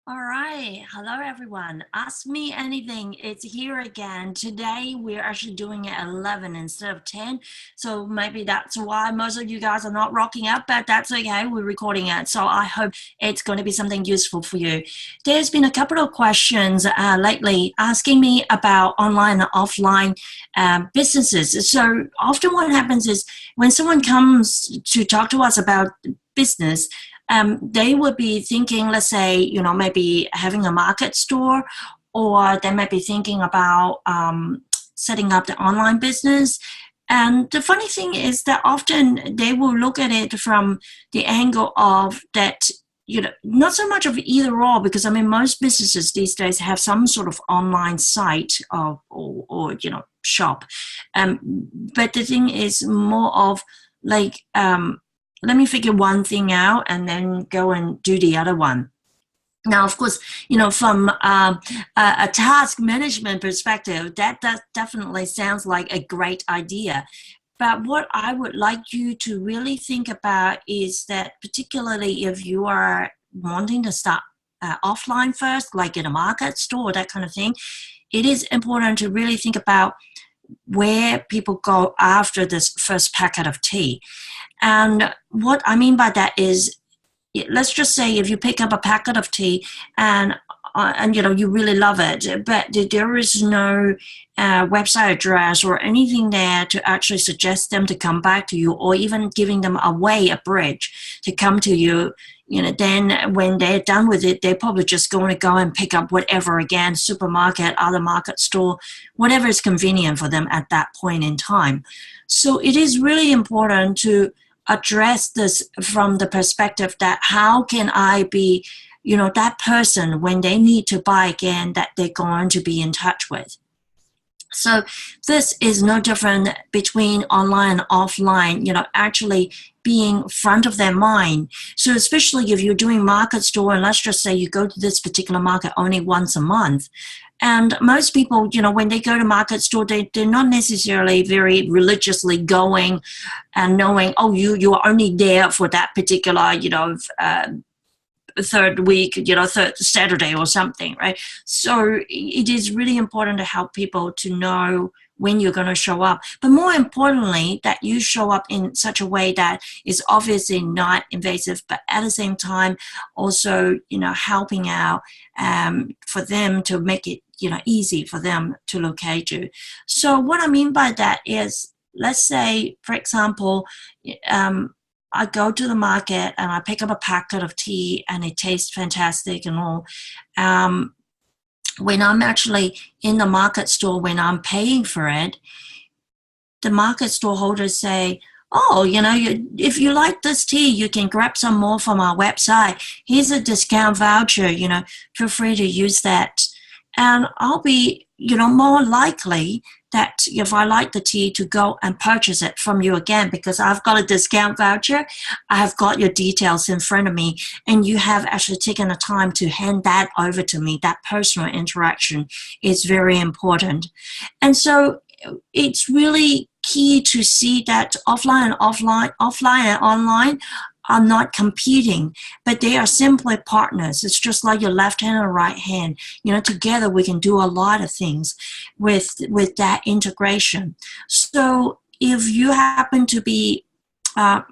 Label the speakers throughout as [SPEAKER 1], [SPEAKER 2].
[SPEAKER 1] All right. Hello, everyone. Ask me anything. It's here again. Today, we're actually doing it at 11 instead of 10. So maybe that's why most of you guys are not rocking up, but that's okay. We're recording it. So I hope it's going to be something useful for you. There's been a couple of questions lately asking me about online and offline businesses. So often what happens is when someone comes to talk to us about business, they would be thinking, let's say, maybe having a market store, or they might be thinking about setting up the online business. And the funny thing is that often they will look at it from the angle of that, not so much of either or, because I mean, most businesses these days have some sort of online site or shop. But the thing is more of like, let me figure one thing out and then go and do the other one. Now, of course, from a task management perspective, that definitely sounds like a great idea. But what I would like you to really think about is that, particularly if you are wanting to start offline first, like in a market store, that kind of thing, it is important to really think about where people go after this first packet of tea. And what I mean by that is, let's just say if you pick up a packet of tea and you really love it, but there is no website address or anything there to actually suggest them to come back to you, or even giving them a bridge to come to you. Then when they're done with it, they're probably just going to go and pick up whatever again, supermarket, other market store, whatever is convenient for them at that point in time. So it is really important to address this from the perspective that how can I be, that person when they need to buy again that they're going to be in touch with. So this is no different between online and offline, actually being front of their mind. So especially if you're doing market store, and let's just say you go to this particular market only once a month. And most people, when they go to market store, they're not necessarily very religiously going and knowing, oh, you are only there for that particular, third week, third Saturday or something, right? So it is really important to help people to know when you're going to show up. But more importantly, that you show up in such a way that is obviously not invasive, but at the same time, also, helping out for them to make it, easy for them to locate you. So what I mean by that is, let's say, for example, I go to the market and I pick up a packet of tea and it tastes fantastic and all. When I'm actually in the market store, when I'm paying for it, the market store holders say, oh, if you like this tea, you can grab some more from our website. Here's a discount voucher, feel free to use that. And I'll be, more likely that if I like the tea to go and purchase it from you again, because I've got a discount voucher, I have got your details in front of me, and you have actually taken the time to hand that over to me. That personal interaction is very important. And so it's really key to see that offline and online are not competing, but they are simply partners. It's just like your left hand and right hand. Together we can do a lot of things with that integration. So if you happen to be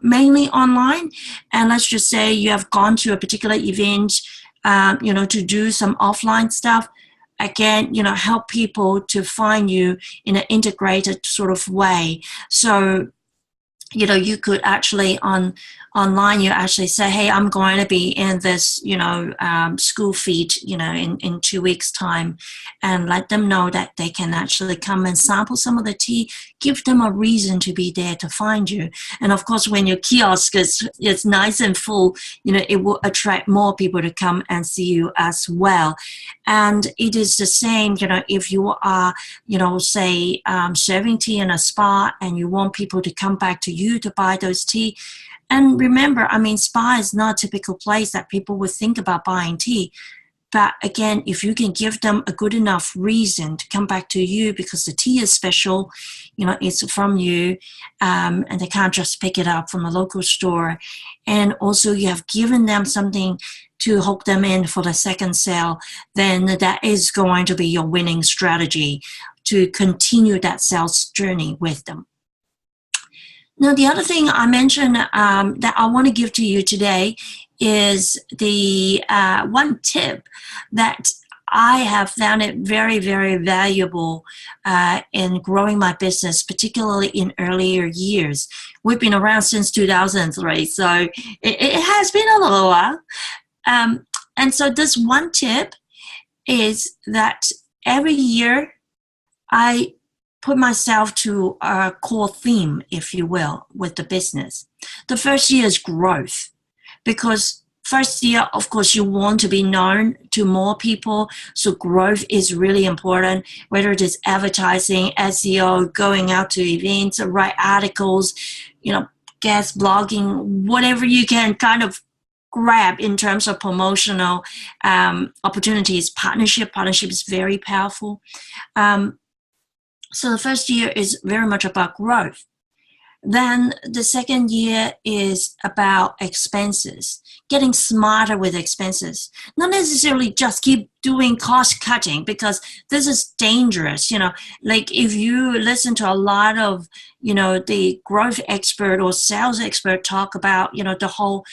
[SPEAKER 1] mainly online, and let's just say you have gone to a particular event, to do some offline stuff, again, help people to find you in an integrated sort of way. So you could actually online, you actually say, hey, I'm going to be in this, school feed, in 2 weeks time, and let them know that they can actually come and sample some of the tea, give them a reason to be there to find you. And of course, when your kiosk is nice and full, it will attract more people to come and see you as well. And it is the same, if you are, say, serving tea in a spa and you want people to come back to you to buy those tea. And remember, I mean, spa is not a typical place that people would think about buying tea. But again, if you can give them a good enough reason to come back to you because the tea is special, it's from you, and they can't just pick it up from a local store. And also you have given them something to hook them in for the second sale, then that is going to be your winning strategy to continue that sales journey with them. Now, the other thing I mentioned that I want to give to you today is the one tip that I have found it very, very valuable in growing my business, particularly in earlier years. We've been around since 2003, so it has been a little while. And so this one tip is that every year I put myself to a core theme, if you will, with the business. The first year is growth, because first year, of course, you want to be known to more people. So growth is really important, whether it is advertising, SEO, going out to events, write articles, guest blogging, whatever you can kind of grab in terms of promotional opportunities. Partnership is very powerful. So the first year is very much about growth. Then the second year is about expenses, getting smarter with expenses. Not necessarily just keep doing cost cutting, because this is dangerous. Like if you listen to a lot of, the growth expert or sales expert talk about, the whole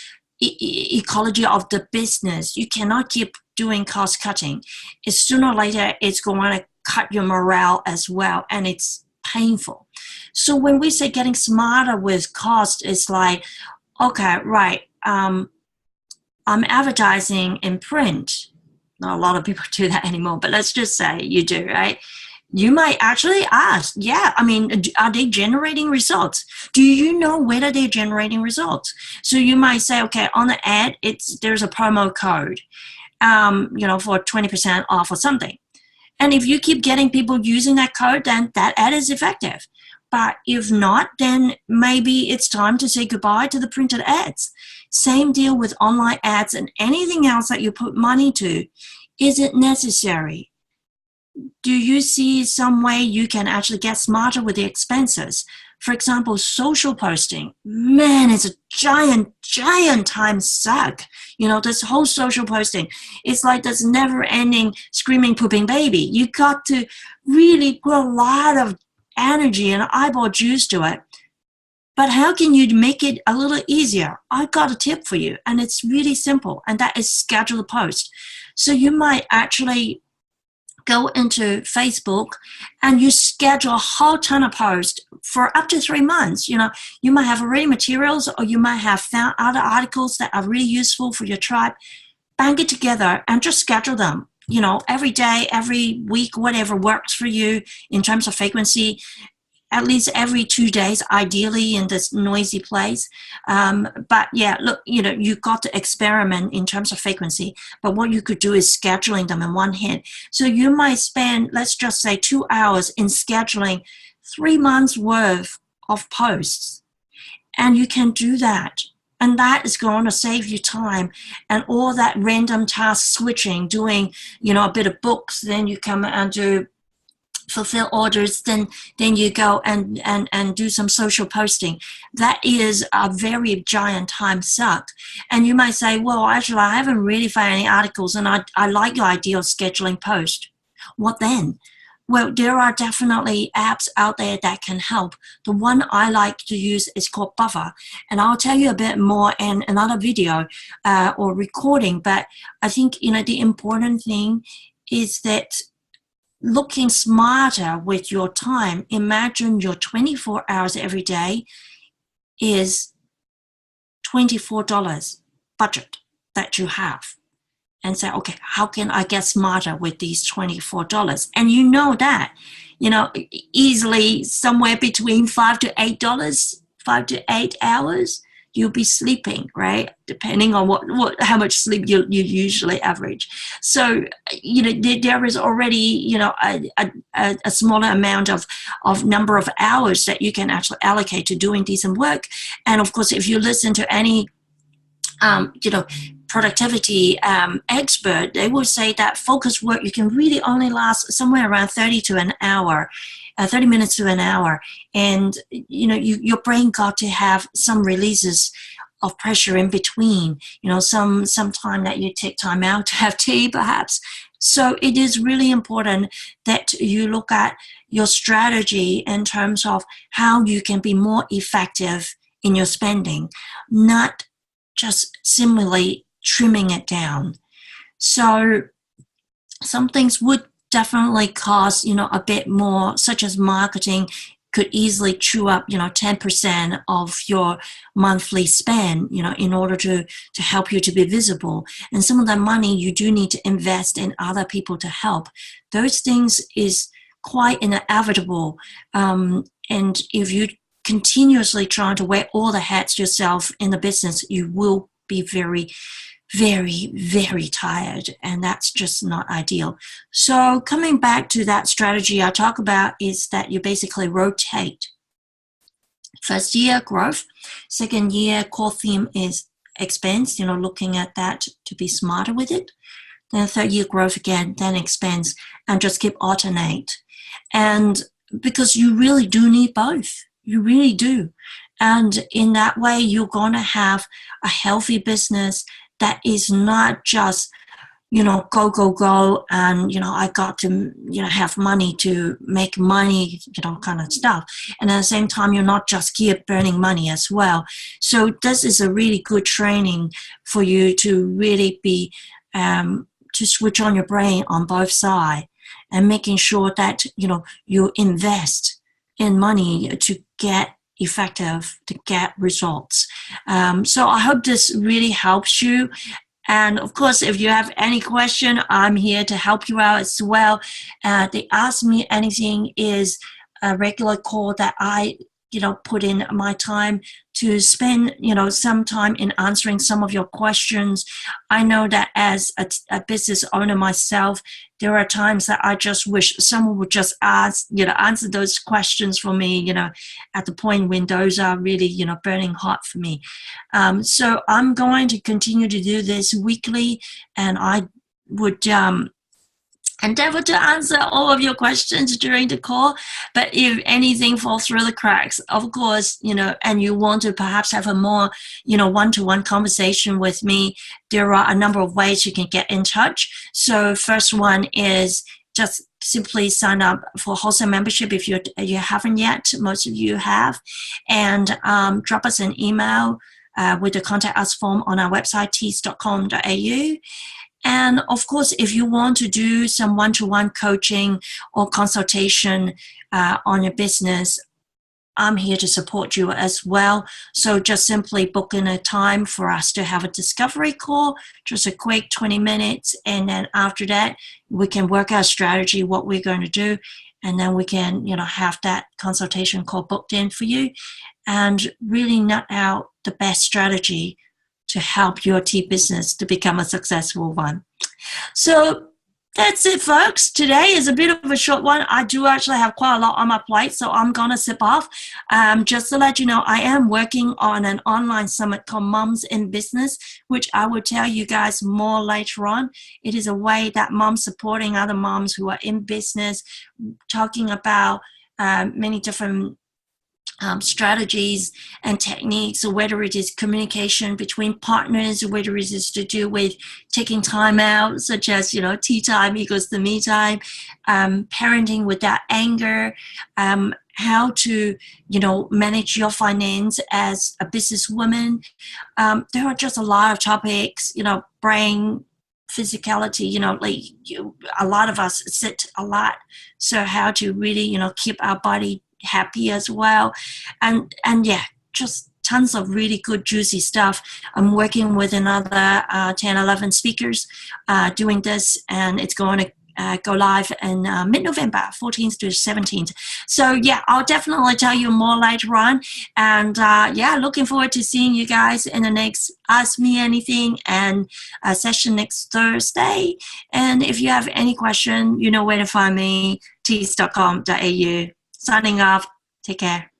[SPEAKER 1] ecology of the business, you cannot keep doing cost cutting. It's sooner or later, it's going to cut your morale as well, and it's painful. So when we say getting smarter with cost, it's like, okay, right, I'm advertising in print. Not a lot of people do that anymore, but let's just say you do, right? You might actually ask, are they generating results? Do you know whether they're generating results? So you might say, okay, on the ad, there's a promo code, for 20% off or something. And if you keep getting people using that code, then that ad is effective. But if not, then maybe it's time to say goodbye to the printed ads. Same deal with online ads and anything else that you put money to. Is it necessary? Do you see some way you can actually get smarter with the expenses? For example, social posting. Man, it's a giant time suck. This whole social posting. It's like this never-ending screaming, pooping baby. You got to really put a lot of energy and eyeball juice to it. But how can you make it a little easier? I got a tip for you, and it's really simple, and that is schedule a post. So you might actually go into Facebook and you schedule a whole ton of posts for up to 3 months. You might have already materials, or you might have found other articles that are really useful for your tribe. Bang it together and just schedule them, every day, every week, whatever works for you in terms of frequency. At least every 2 days, ideally, in this noisy place. But yeah, look, you've got to experiment in terms of frequency. But what you could do is scheduling them in one hit. So you might spend, let's just say, 2 hours in scheduling 3 months worth of posts. And you can do that. And that is going to save you time and all that random task switching, doing, a bit of books, then you come and do fulfill orders, then you go and do some social posting. That is a very giant time suck. And you might say, well, actually, I haven't really found any articles, and I like your idea of scheduling post. What then? Well, there are definitely apps out there that can help. The one I like to use is called Buffer, and I'll tell you a bit more in another video or recording. But I think, the important thing is that looking smarter with your time. Imagine your 24 hours every day is $24 budget that you have, and say, okay, how can I get smarter with these $24? And that, easily somewhere between $5 to $8, 5 to 8 hours, you'll be sleeping, right? Depending on how much sleep you usually average. So, there is already, a smaller amount of number of hours that you can actually allocate to doing decent work. And of course, if you listen to any, productivity expert, they will say that focus work, you can really only last somewhere around 30 to an hour, 30 minutes to an hour. And, your brain got to have some releases of pressure in between, some time that you take time out to have tea perhaps. So it is really important that you look at your strategy in terms of how you can be more effective in your spending, not just simply trimming it down. So some things would definitely cost, a bit more, such as marketing could easily chew up, 10% of your monthly spend, in order to help you to be visible. And some of that money you do need to invest in other people to help. Those things is quite inevitable. And if you continuously trying to wear all the hats yourself in the business, you will be very, very, very tired, and that's just not ideal. So coming back to that strategy I talk about is that you basically rotate. First year, growth. Second year, core theme is expense, looking at that to be smarter with it. Then third year, growth again, then expense, and just keep alternate. And because you really do need both. You really do. And in that way, you're going to have a healthy business that is not just, go, go, go, and, I got to, have money to make money, kind of stuff. And at the same time, you're not just keep burning money as well. So this is a really good training for you to really be, to switch on your brain on both sides and making sure that, you invest in money to get effective, to get results. So I hope this really helps you. And of course, if you have any question, I'm here to help you out as well. The Ask Me Anything is a regular call that I, put in my time to spend, some time in answering some of your questions. I know that as a business owner myself, there are times that I just wish someone would just answer those questions for me, at the point when those are really, burning hot for me. So I'm going to continue to do this weekly, and I would endeavor to answer all of your questions during the call. But if anything falls through the cracks, of course, and you want to perhaps have a more, one-to-one conversation with me, there are a number of ways you can get in touch. So first one is just simply sign up for wholesale membership if you haven't yet. Most of you have. And drop us an email with the contact us form on our website, tees.com.au. And of course, if you want to do some one-to-one coaching or consultation on your business, I'm here to support you as well. So just simply book in a time for us to have a discovery call, just a quick 20 minutes. And then after that, we can work out strategy, what we're going to do. And then we can, have that consultation call booked in for you and really nut out the best strategy to help your tea business to become a successful one. So that's it, folks. Today is a bit of a short one. I do actually have quite a lot on my plate, so I'm going to sip off. Just to let you know, I am working on an online summit called Moms in Business, which I will tell you guys more later on. It is a way that moms supporting other moms who are in business, talking about many different strategies and techniques, or whether it is communication between partners, or whether it is to do with taking time out, such as, tea time equals the me time, parenting without anger, how to, manage your finance as a businesswoman. There are just a lot of topics, brain, physicality, a lot of us sit a lot. So how to really, keep our body happy as well. And yeah, just tons of really good juicy stuff. I'm working with another 10, 11 speakers doing this, and it's going to go live in mid-November, 14th to 17th. So yeah, I'll definitely tell you more later on. And looking forward to seeing you guys in the next Ask Me Anything and session next Thursday. And if you have any question, you know where to find me, tees.com.au. Signing off. Take care.